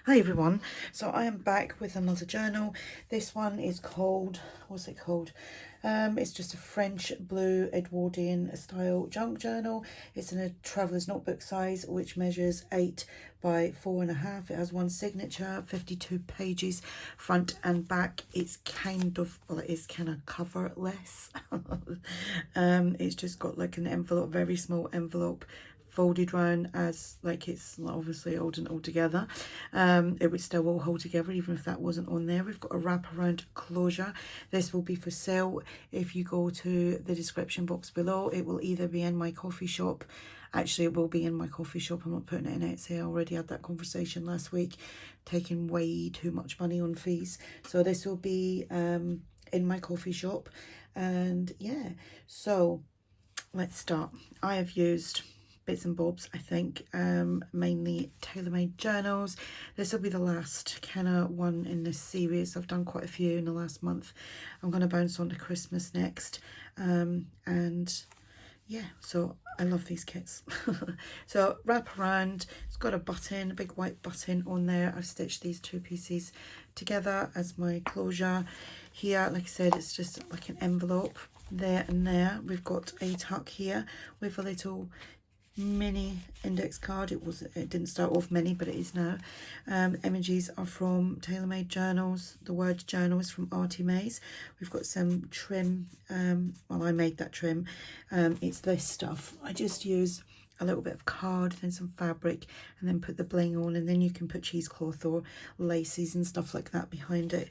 Hi everyone, so I am back with another journal. This one is called, what's it called? It's just a French blue Edwardian style junk journal. It's in a traveller's notebook size, which measures 8 by 4.5. It has one signature, 52 pages, front and back. It's kind of, well, it is kind of coverless. It's just got like an envelope, very small envelope, folded round as like it's obviously holding it all together. It would still all hold together even if that wasn't on there. We've got a wraparound closure. This will be for sale. If you go to the description box below, it will either be in My KoFi Shop. Actually, it will be in My KoFi Shop. I'm not putting it in Etsy. I already had that conversation last week, taking way too much money on fees. So this will be in My KoFi Shop. And yeah, so let's start. I have used bits and bobs, I think, mainly TaylorMade journals. This will be the last kind of one in this series. I've done quite a few in the last month. I'm going to bounce on to Christmas next, and yeah, so I love these kits. So wrap around, it's got a button, a big white button on there. I've stitched these two pieces together as my closure. Here, like I said, it's just like an envelope there and there. We've got a tuck here with a little mini index card. It didn't start off mini, but it is now. Images are from TaylorMadeJournals. The word journal is from ARTYmaze. We've got some trim. Well, I made that trim. It's this stuff. I just use a little bit of card, then some fabric, and then put the bling on, and then you can put cheesecloth or laces and stuff like that behind it.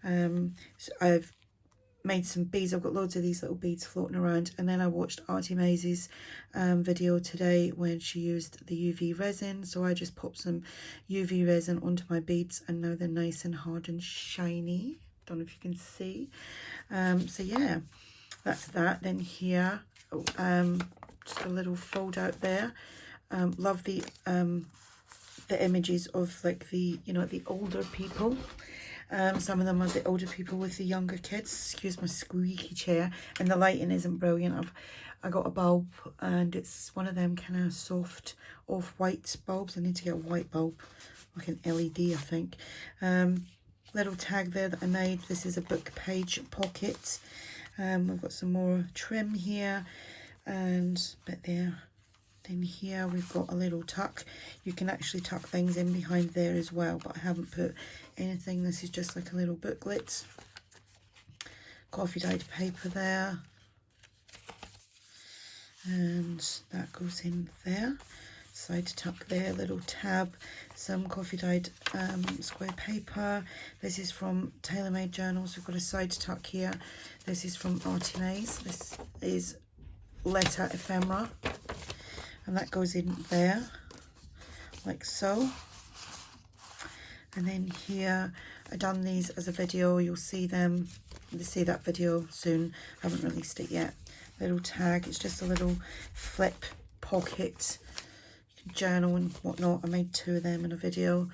So I've made some beads. I've got loads of these little beads floating around, and then I watched ARTYmaze's video today when she used the UV resin, so I just popped some UV resin onto my beads, and now they're nice and hard and shiny. Don't know if you can see. So yeah, that's that. Then here, just a little fold out there. Love the images of like the, you know, the older people. Some of them are the older people with the younger kids. Excuse my squeaky chair, and the lighting isn't brilliant. I got a bulb, and it's one of them kind of soft off-white bulbs. I need to get a white bulb, like an LED, I think. Little tag there that I made. This is a book page pocket. We've got some more trim here, and a bit there. Then here we've got a little tuck. You can actually tuck things in behind there as well, but I haven't put anything. This is just like a little booklet. Coffee dyed paper there, and that goes in there. Side tuck there, little tab, some coffee dyed square paper. This is from TaylorMadeJournals. We've got a side tuck here. This is from ARTYmaze. This is letter ephemera, and that goes in there like so. And then here, I've done these as a video. You'll see them, you'll see that video soon. I haven't released it yet. Little tag, it's just a little flip pocket. You can journal and whatnot. I made 2 of them in a video.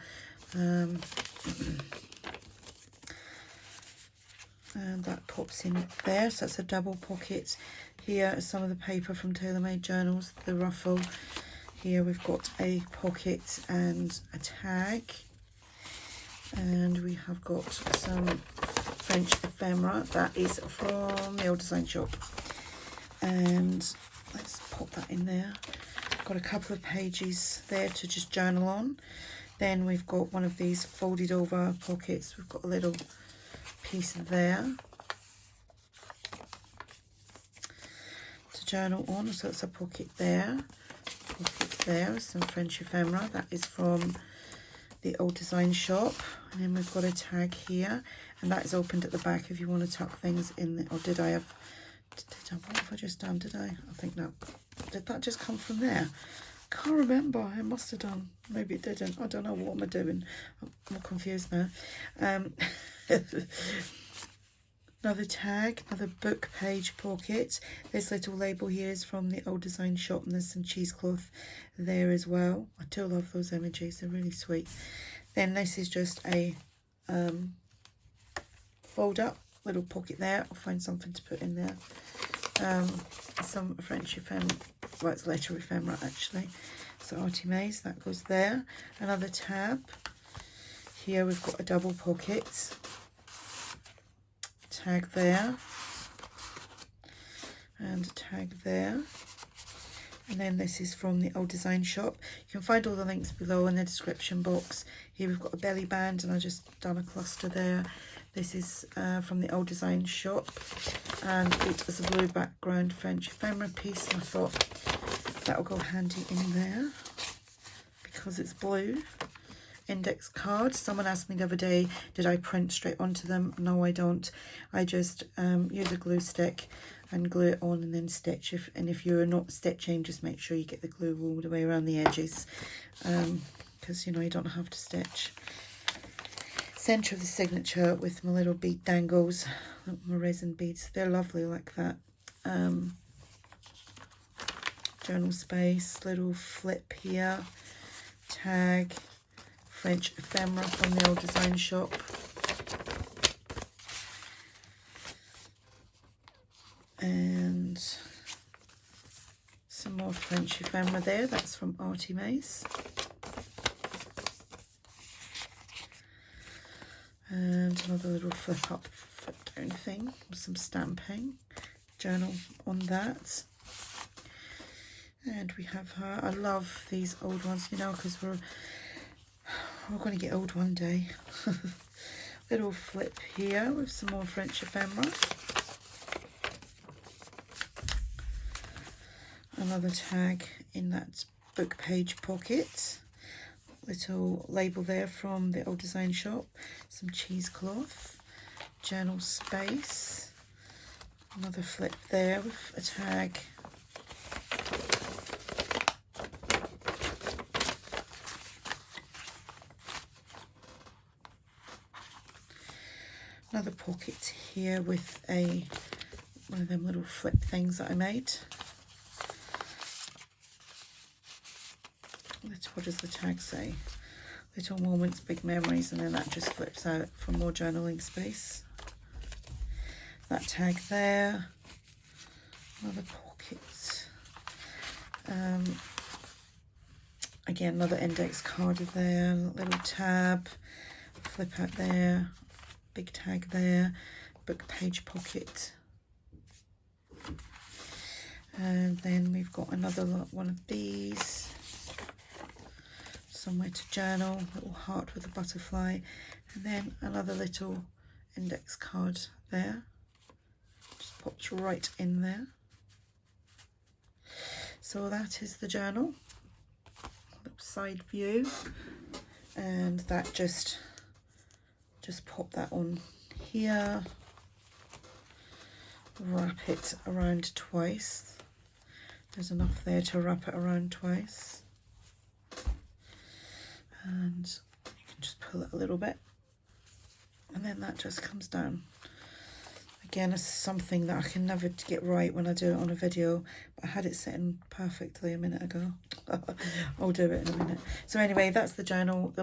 And that pops in there, so that's a double pocket. Here is some of the paper from TaylorMadeJournals, the ruffle. Here we've got a pocket and a tag. And we have got some French ephemera. That is from the old design shop. And let's pop that in there. Got a couple of pages there to just journal on. Then we've got one of these folded over pockets. We've got a little piece there to journal on. So it's a pocket there. Pocket there, some French ephemera. That is from the old design shop. And then we've got a tag here, and that is opened at the back if you want to tuck things in there. Or did I have, what have I just done? Did I think no, did that just come from there? Can't remember. I must have done, maybe it didn't. I don't know, what am I doing? I'm confused now. Another tag, another book page pocket. This little label here is from the old design shop, and there's some cheesecloth there as well. I do love those images, they're really sweet. Then this is just a fold up little pocket there. I'll find something to put in there. Some French ephemera, well, it's letter ephemera actually. So ARTYmaze, that goes there. Another tab. Here we've got a double pocket, tag there, and a tag there. And then this is from the Old Design Shop. You can find all the links below in the description box. Here we've got a belly band, and I just done a cluster there. This is from the Old Design Shop, and it is a blue background French ephemera piece, and I thought that will go handy in there because it's blue. Index cards. Someone asked me the other day, did I print straight onto them? No, I don't. I just use a glue stick and glue it on and then stitch. If you're not stitching, just make sure you get the glue all the way around the edges, because you know you don't have to stitch. Centre of the signature with my little bead dangles, my resin beads. They're lovely like that. Journal space, little flip here, tag, French ephemera from the Old Design Shop. And some more French ephemera there. That's from ARTYmaze. And another little flip up, flip down thing with some stamping. Journal on that. And we have her. I love these old ones, you know, because we're going to get old one day. Little flip here with some more French ephemera. Another tag in that book page pocket. Little label there from the Old Design Shop. Some cheesecloth. Journal space. Another flip there with a tag. Another pocket here with one of them little flip things that I made. What does the tag say? Little moments, big memories, and then that just flips out for more journaling space. That tag there. Another pocket. Again, another index card there. Little tab. Flip out there. Big tag there, book page pocket. And then we've got another one of these, somewhere to journal, little heart with a butterfly, and then another little index card there, just pops right in there. So that is the journal, little side view, and that just pop that on here, wrap it around twice. There's enough there to wrap it around twice, and you can just pull it a little bit, and then that just comes down. Again, it's something that I can never get right when I do it on a video, but I had it sitting perfectly a minute ago. I'll do it in a minute. So anyway, that's the journal. The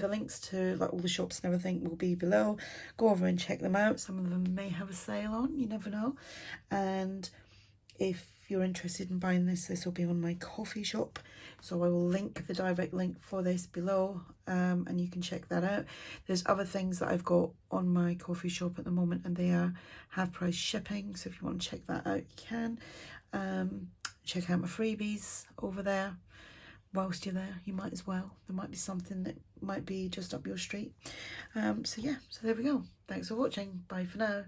links to like all the shops and everything will be below. Go over and check them out. Some of them may have a sale on, you never know. And if you're interested in buying this will be on my KoFi shop. So I will link the direct link for this below, and you can check that out. There's other things that I've got on my KoFi shop at the moment, and they are half price shipping. So if you want to check that out, you can. Check out my freebies over there. Whilst you're there, you might as well. There might be something that might be just up your street. So yeah, so there we go. Thanks for watching. Bye for now.